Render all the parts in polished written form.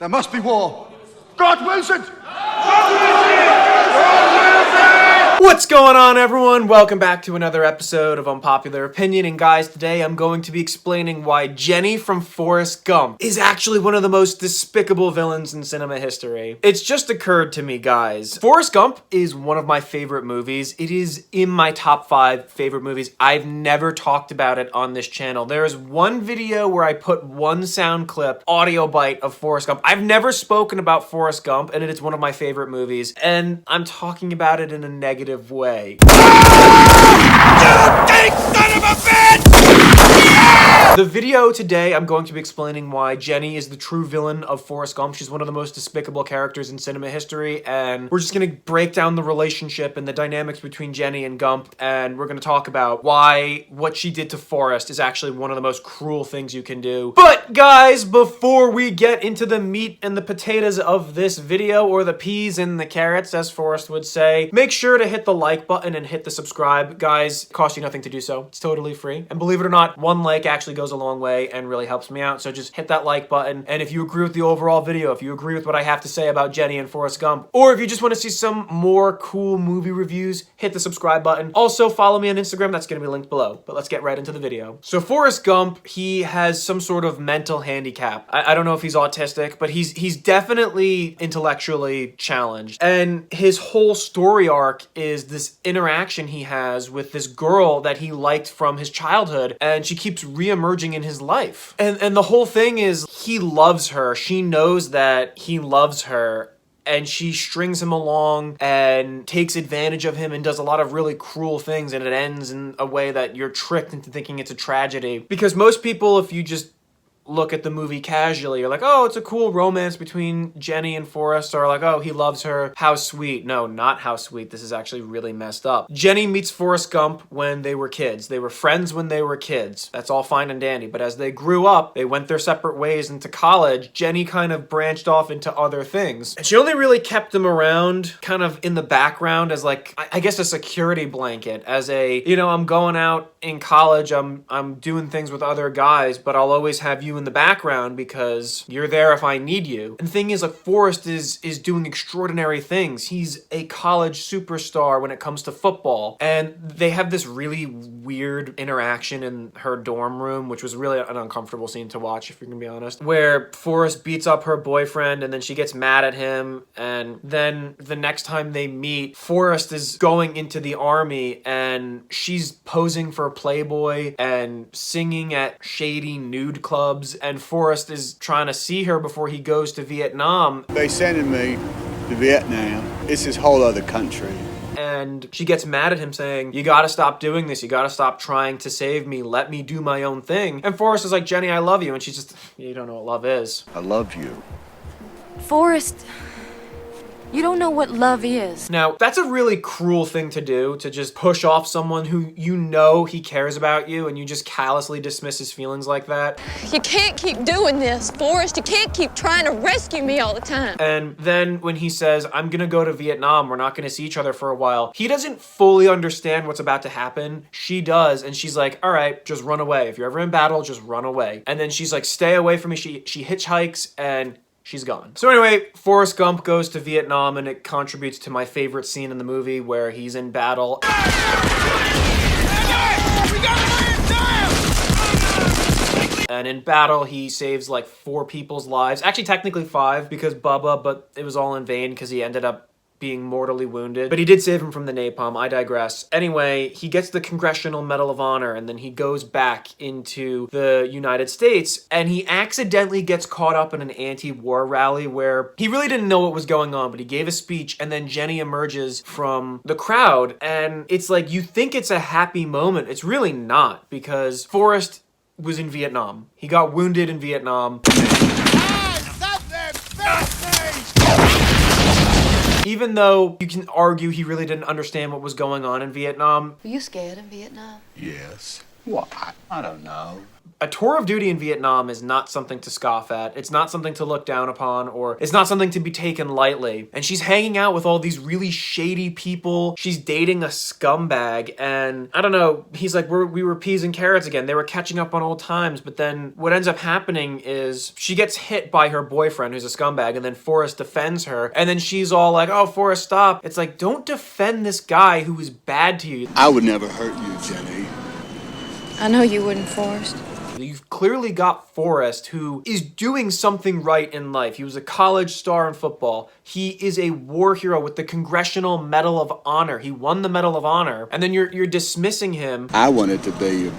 There must be war. God wills it! What's going on, everyone? Welcome back to another episode of Unpopular Opinion. And guys, today I'm going to be explaining why Jenny from Forrest Gump is actually one of the most despicable villains in cinema history. It's just occurred to me, guys. Forrest Gump is one of my favorite movies. It is in my top 5 favorite movies. I've never talked about it on this channel. There is one video where I put one sound clip, audio bite of Forrest Gump. I've never spoken about Forrest Gump, and it is one of my favorite movies. And I'm talking about it in a negative way. The video today, I'm going to be explaining why Jenny is the true villain of Forrest Gump. She's one of the most despicable characters in cinema history, and we're just gonna break down the relationship and the dynamics between Jenny and Gump, and we're gonna talk about why what she did to Forrest is actually one of the most cruel things you can do. But guys, before we get into the meat and the potatoes of this video, or the peas and the carrots, as Forrest would say, make sure to hit the like button and hit the subscribe. Guys, it costs you nothing to do so. It's totally free. And believe it or not, one like actually goes a long way and really helps me out. So just hit that like button. And if you agree with the overall video, if you agree with what I have to say about Jenny and Forrest Gump, or if you just want to see some more cool movie reviews, hit the subscribe button. Also, follow me on Instagram. That's going to be linked below. But let's get right into the video. So Forrest Gump, he has some sort of mental handicap. I don't know if he's autistic, but he's definitely intellectually challenged. And his whole story arc is this interaction he has with this girl that he liked from his childhood, and she keeps re-emerging in his life. And the whole thing is, he loves her. She knows that he loves her, and she strings him along and takes advantage of him and does a lot of really cruel things, and it ends in a way that you're tricked into thinking it's a tragedy. Because most people, if you just look at the movie casually, you're like, oh, it's a cool romance between Jenny and Forrest, or like, oh, he loves her, how sweet. No, not how sweet. This is actually really messed up. Jenny meets Forrest Gump when they were kids. They were friends when they were kids. That's all fine and dandy. But as they grew up, they went their separate ways into college. Jenny kind of branched off into other things. And she only really kept them around kind of in the background as, like, I guess a security blanket, as a, you know, I'm going out in college, I'm doing things with other guys, but I'll always have you in the background because you're there if I need you. And the thing is, like, Forrest is doing extraordinary things. He's a college superstar when it comes to football. And they have this really weird interaction in her dorm room, which was really an uncomfortable scene to watch, if you're gonna be honest, where Forrest beats up her boyfriend and then she gets mad at him. And then the next time they meet, Forrest is going into the army and she's posing for Playboy and singing at shady nude clubs, and Forrest is trying to see her before he goes to Vietnam. They sending me to Vietnam. It's this whole other country. And she gets mad at him saying, you gotta stop doing this. You gotta stop trying to save me. Let me do my own thing. And Forrest is like, Jenny, I love you. And she's just, you don't know what love is. I love you. Forrest, you don't know what love is. Now, that's a really cruel thing to do, to just push off someone who you know he cares about you, and you just callously dismiss his feelings like that. You can't keep doing this, Forrest. You can't keep trying to rescue me all the time. And then when he says, I'm gonna go to Vietnam, we're not gonna see each other for a while, he doesn't fully understand what's about to happen. She does, and she's like, all right, just run away. If you're ever in battle, just run away. And then she's like, stay away from me. She hitchhikes, and she's gone. So anyway, Forrest Gump goes to Vietnam, and it contributes to my favorite scene in the movie where he's in battle. And in battle, he saves like 4 people's lives. Actually, technically 5 because Bubba, but it was all in vain because he ended up being mortally wounded. But he did save him from the napalm. I digress. Anyway, he gets the Congressional Medal of Honor, and then he goes back into the United States, and he accidentally gets caught up in an anti-war rally where he really didn't know what was going on, but he gave a speech, and then Jenny emerges from the crowd, and it's like, you think it's a happy moment. It's really not, because Forrest was in Vietnam. He got wounded in Vietnam. Even though you can argue he really didn't understand what was going on in Vietnam. Were you scared in Vietnam? Yes. Well, I don't know. A tour of duty in Vietnam is not something to scoff at. It's not something to look down upon, or it's not something to be taken lightly. And she's hanging out with all these really shady people. She's dating a scumbag, and I don't know, he's like, we were peas and carrots again. They were catching up on old times, but then what ends up happening is she gets hit by her boyfriend, who's a scumbag, and then Forrest defends her, and then she's all like, oh, Forrest, stop. It's like, don't defend this guy who was bad to you. I would never hurt you, Jenny. I know you wouldn't, Forrest. You've clearly got Forrest, who is doing something right in life. He was a college star in football. He is a war hero with the Congressional Medal of Honor. He won the Medal of Honor. And then you're dismissing him. I wanted to be your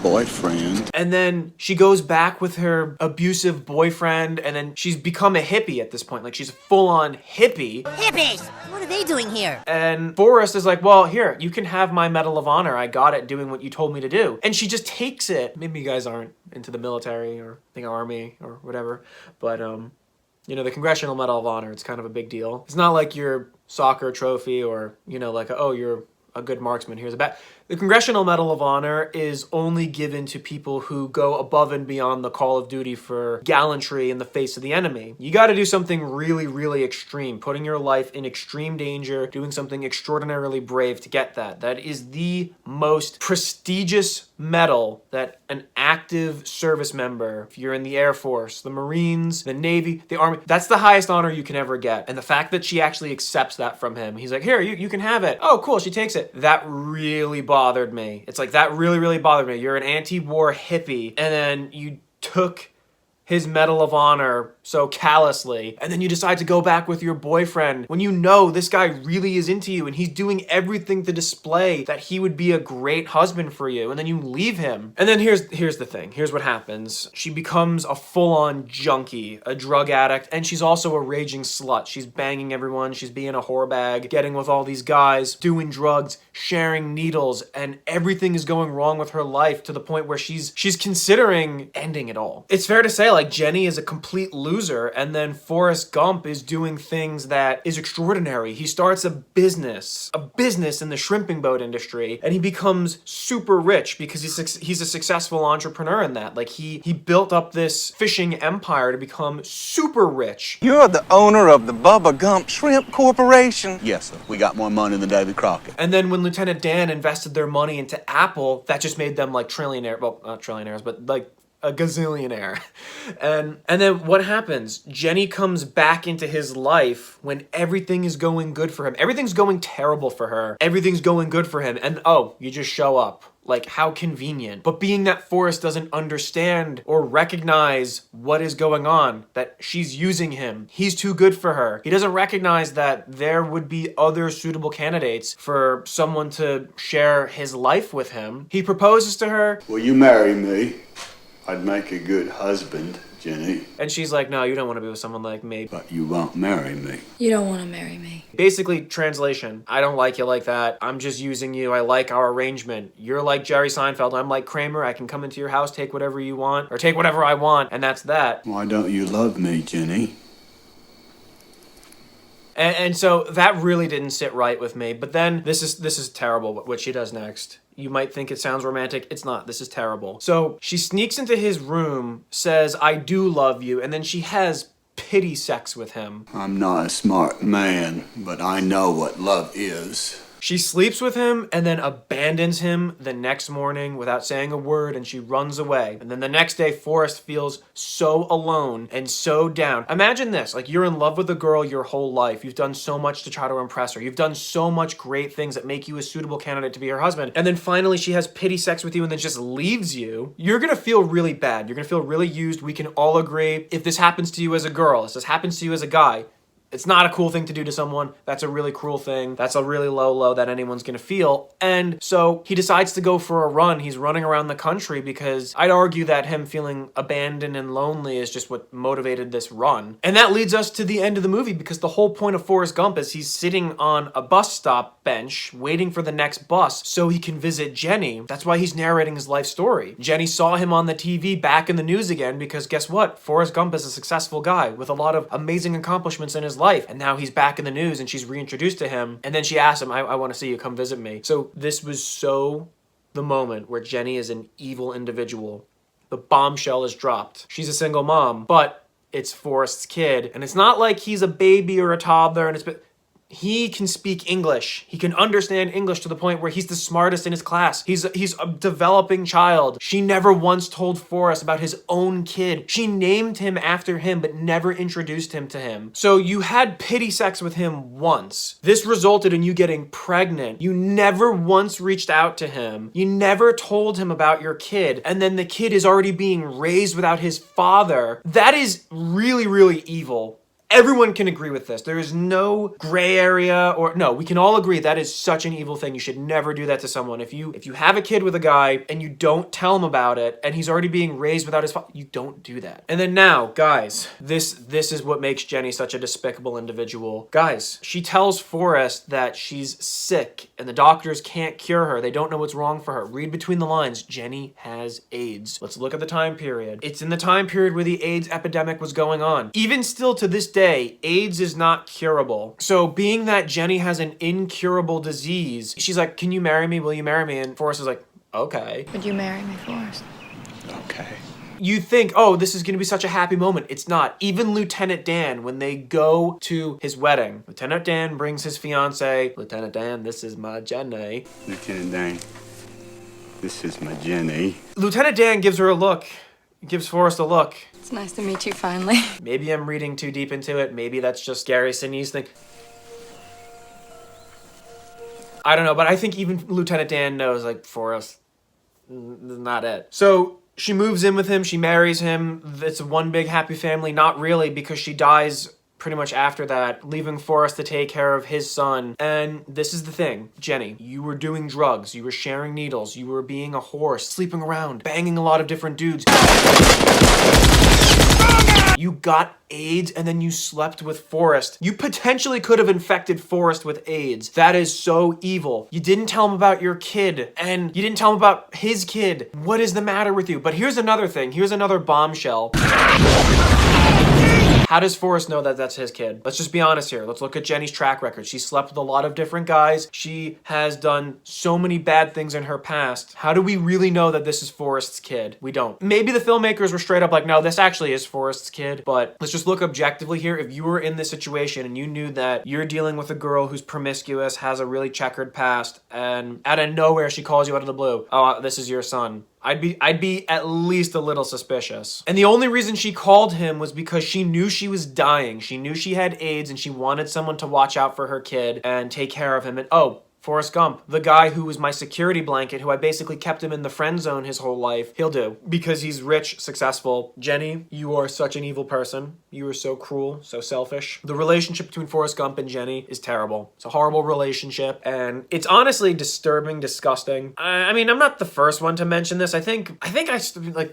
boyfriend. And then she goes back with her abusive boyfriend, and then she's become a hippie at this point. Like, she's a full-on hippie. Hippies! What are they doing here? And Forrest is like, well, here, you can have my Medal of Honor. I got it doing what you told me to do. And she just takes it. Maybe you guys aren't into the military or the army or whatever, but you know, the Congressional Medal of Honor, it's kind of a big deal. It's not like your soccer trophy or, you know, like, oh, you're a good marksman, here's a bat. The Congressional Medal of Honor is only given to people who go above and beyond the call of duty for gallantry in the face of the enemy. You got to do something really, really extreme, putting your life in extreme danger, doing something extraordinarily brave to get that. That is the most prestigious medal that an active service member, if you're in the Air Force, the Marines, the Navy, the Army, that's the highest honor you can ever get. And the fact that she actually accepts that from him, he's like, here, you can have it. Oh, cool, she takes it. That really bothered me. It's like, that really, really bothered me. You're an anti-war hippie, and then you took his Medal of Honor so callously, and then you decide to go back with your boyfriend when you know this guy really is into you and he's doing everything to display that he would be a great husband for you, and then you leave him. And then here's the thing. Here's what happens. She becomes a full-on junkie, a drug addict, and she's also a raging slut. She's banging everyone, she's being a whore bag, getting with all these guys, doing drugs, sharing needles, and everything is going wrong with her life to the point where she's considering ending it all. It's fair to say, like, Jenny is a complete loser, and then Forrest Gump is doing things that is extraordinary. He starts a business in the shrimping boat industry, and he becomes super rich because he's a successful entrepreneur in that. Like, he built up this fishing empire to become super rich. You're the owner of the Bubba Gump Shrimp Corporation. Yes, sir. We got more money than Davy Crockett. And then when Lieutenant Dan invested their money into Apple, that just made them like trillionaire, well, not trillionaires, but like a gazillionaire. And then what happens? Jenny comes back into his life when everything is going good for him. Everything's going terrible for her. Everything's going good for him. And oh, you just show up. Like, how convenient. But being that Forrest doesn't understand or recognize what is going on, that she's using him, he's too good for her. He doesn't recognize that there would be other suitable candidates for someone to share his life with him. He proposes to her. Will you marry me? I'd make a good husband, Jenny. And she's like, no, you don't want to be with someone like me. But you won't marry me. You don't want to marry me. Basically, translation, I don't like you like that. I'm just using you. I like our arrangement. You're like Jerry Seinfeld. I'm like Kramer. I can come into your house, take whatever you want, or take whatever I want, and that's that. Why don't you love me, Jenny? And so that really didn't sit right with me. But then this is terrible what she does next. You might think it sounds romantic. It's not. This is terrible. So she sneaks into his room, says, I do love you, and then she has pity sex with him. I'm not a smart man, but I know what love is. She sleeps with him and then abandons him the next morning without saying a word, and she runs away. And then the next day, Forrest feels so alone and so down. Imagine this, like, you're in love with a girl your whole life. You've done so much to try to impress her. You've done so much great things that make you a suitable candidate to be her husband. And then finally she has pity sex with you and then just leaves you. You're gonna feel really bad. You're gonna feel really used. We can all agree, if this happens to you as a girl, if this happens to you as a guy, it's not a cool thing to do to someone. That's a really cruel thing. That's a really low that anyone's gonna feel. And so he decides to go for a run. He's running around the country because I'd argue that him feeling abandoned and lonely is just what motivated this run. And that leads us to the end of the movie, because the whole point of Forrest Gump is he's sitting on a bus stop bench waiting for the next bus so he can visit Jenny. That's why he's narrating his life story. Jenny saw him on the TV back in the news again because guess what? Forrest Gump is a successful guy with a lot of amazing accomplishments in his life, and now he's back in the news and she's reintroduced to him, and then she asks him, I want to see you, come visit me. So this was so the moment where Jenny is an evil individual, the bombshell is dropped. She's a single mom, but it's Forrest's kid. And it's not like he's a baby or a toddler and he can speak English. He can understand English to the point where he's the smartest in his class. He's a developing child. She never once told Forrest about his own kid. She named him after him, but never introduced him to him. So you had pity sex with him once. This resulted in you getting pregnant. You never once reached out to him. You never told him about your kid. And then the kid is already being raised without his father. That is really, really evil. Everyone can agree with this. There is no gray area no, we can all agree that is such an evil thing. You should never do that to someone. If you have a kid with a guy and you don't tell him about it and he's already being raised without his father, you don't do that. And then now, guys, this is what makes Jenny such a despicable individual. Guys, she tells Forrest that she's sick and the doctors can't cure her. They don't know what's wrong for her. Read between the lines. Jenny has AIDS. Let's look at the time period. It's in the time period where the AIDS epidemic was going on. Even still to this day, AIDS is not curable. So being that Jenny has an incurable disease, she's like, can you marry me? Will you marry me? And Forrest is like, okay. Would you marry me, Forrest? Okay. You think, oh, this is gonna be such a happy moment. It's not. Even Lieutenant Dan, when they go to his wedding, Lieutenant Dan brings his fiance, Lieutenant Dan, this is my Jenny. Lieutenant Dan, this is my Jenny. Lieutenant Dan gives her a look. Gives Forrest a look. It's nice to meet you finally. Maybe I'm reading too deep into it. Maybe that's just Gary Sinise thing. I don't know, but I think even Lieutenant Dan knows, like, Forrest, not it. So she moves in with him. She marries him. It's one big happy family. Not really, because she dies pretty much after that, leaving Forrest to take care of his son. And this is the thing, Jenny, you were doing drugs, you were sharing needles, you were being a horse, sleeping around, banging a lot of different dudes. You got AIDS and then you slept with Forrest. You potentially could have infected Forrest with AIDS. That is so evil. You didn't tell him about your kid and you didn't tell him about his kid. What is the matter with you? But here's another thing. Here's another bombshell. How does Forrest know that that's his kid? Let's just be honest here. Let's look at Jenny's track record. She slept with a lot of different guys. She has done so many bad things in her past. How do we really know that this is Forrest's kid? We don't. Maybe the filmmakers were straight up like, no, this actually is Forrest's kid. But let's just look objectively here. If you were in this situation and you knew that you're dealing with a girl who's promiscuous, has a really checkered past, and out of nowhere she calls you out of the blue, oh, this is your son. I'd be at least a little suspicious. And the only reason she called him was because she knew she was dying. She knew she had AIDS and she wanted someone to watch out for her kid and take care of him. And oh, Forrest Gump, the guy who was my security blanket, who I basically kept him in the friend zone his whole life, he'll do. Because he's rich, successful. Jenny, you are such an evil person. You are so cruel, so selfish. The relationship between Forrest Gump and Jenny is terrible. It's a horrible relationship, and it's honestly disturbing, disgusting. I mean, I'm not the first one to mention this. I think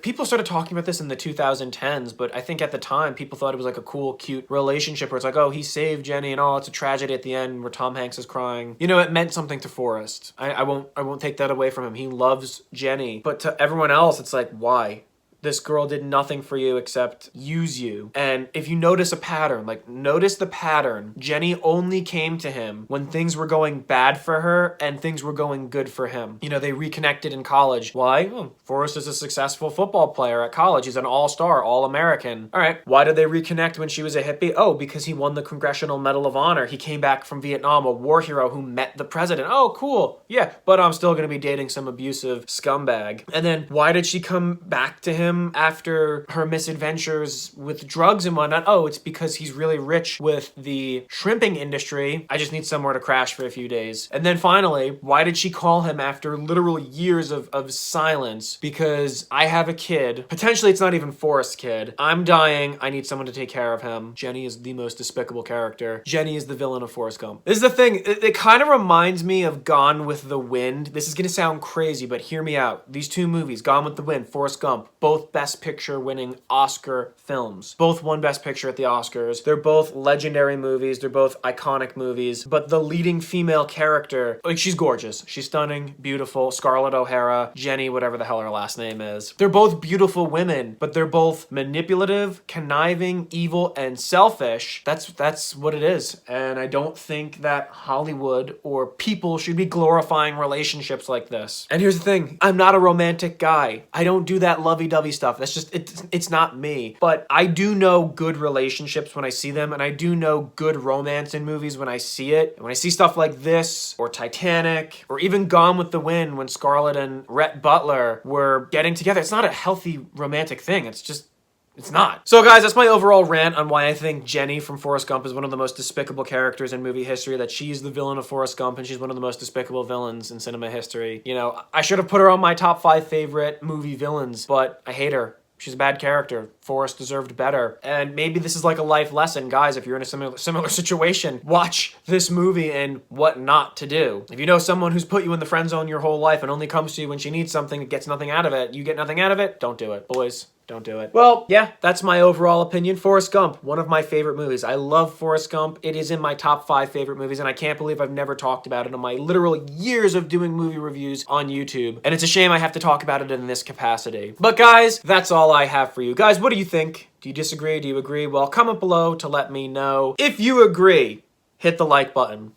people started talking about this in the 2010s, but I think at the time, people thought it was like a cool, cute relationship where it's like, oh, he saved Jenny, and oh, it's a tragedy at the end where Tom Hanks is crying. You know, it meant something to Forrest. I won't take that away from him. He loves Jenny. But to everyone else, it's like, why? This girl did nothing for you except use you. And if you notice a pattern, like notice the pattern, Jenny only came to him when things were going bad for her and things were going good for him. You know, they reconnected in college. Why? Oh, Forrest is a successful football player at college. He's an all-star, all-American. All right, why did they reconnect when she was a hippie? Oh, because he won the Congressional Medal of Honor. He came back from Vietnam, a war hero who met the president. Oh, cool. Yeah, but I'm still gonna be dating some abusive scumbag. And then why did she come back to him after her misadventures with drugs and whatnot? Oh, it's because he's really rich with the shrimping industry. I just need somewhere to crash for a few days. And then finally, why did she call him after literal years of silence? Because I have a kid. Potentially it's not even Forrest's kid. I'm dying. I need someone to take care of him. Jenny is the most despicable character. Jenny is the villain of Forrest Gump. This is the thing. It kind of reminds me of Gone with the Wind. This is gonna sound crazy, but hear me out. These two movies, Gone with the Wind, Forrest Gump, both Best Picture winning Oscar films. Both won Best Picture at the Oscars. They're both legendary movies. They're both iconic movies. But the leading female character, like, she's gorgeous. She's stunning, beautiful. Scarlett O'Hara, Jenny, whatever the hell her last name is. They're both beautiful women, but they're both manipulative, conniving, evil, and selfish. That's what it is. And I don't think that Hollywood or people should be glorifying relationships like this. And here's the thing. I'm not a romantic guy. I don't do that lovey-dovey lovey-dovey stuff. That's just, it's not me. But I do know good relationships when I see them, and I do know good romance in movies when I see it. And when I see stuff like this, or Titanic, or even Gone with the Wind when Scarlett and Rhett Butler were getting together, it's not a healthy romantic thing. It's not. So guys, that's my overall rant on why I think Jenny from Forrest Gump is one of the most despicable characters in movie history, that she's the villain of Forrest Gump and she's one of the most despicable villains in cinema history. You know, I should have put her on my top 5 favorite movie villains, but I hate her. She's a bad character. Forrest deserved better. And maybe this is like a life lesson. Guys, if you're in a similar situation, watch this movie and what not to do. If you know someone who's put you in the friend zone your whole life and only comes to you when she needs something and gets nothing out of it, you get nothing out of it, don't do it. Boys, don't do it. Well, yeah, that's my overall opinion. Forrest Gump, one of my favorite movies. I love Forrest Gump. It is in my top 5 favorite movies, and I can't believe I've never talked about it in my literal years of doing movie reviews on YouTube. And it's a shame I have to talk about it in this capacity. But guys, that's all I have for you. Guys, what do you think? Do you disagree? Do you agree? Well, comment below to let me know. If you agree, hit the like button.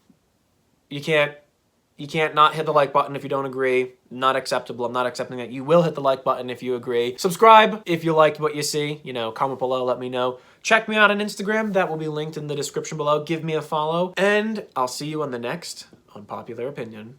You can't not hit the like button if you don't agree. Not acceptable. I'm not accepting that. You will hit the like button if you agree. Subscribe if you liked what you see. You know, comment below, let me know. Check me out on Instagram. That will be linked in the description below. Give me a follow. And I'll see you on the next Unpopular Opinion.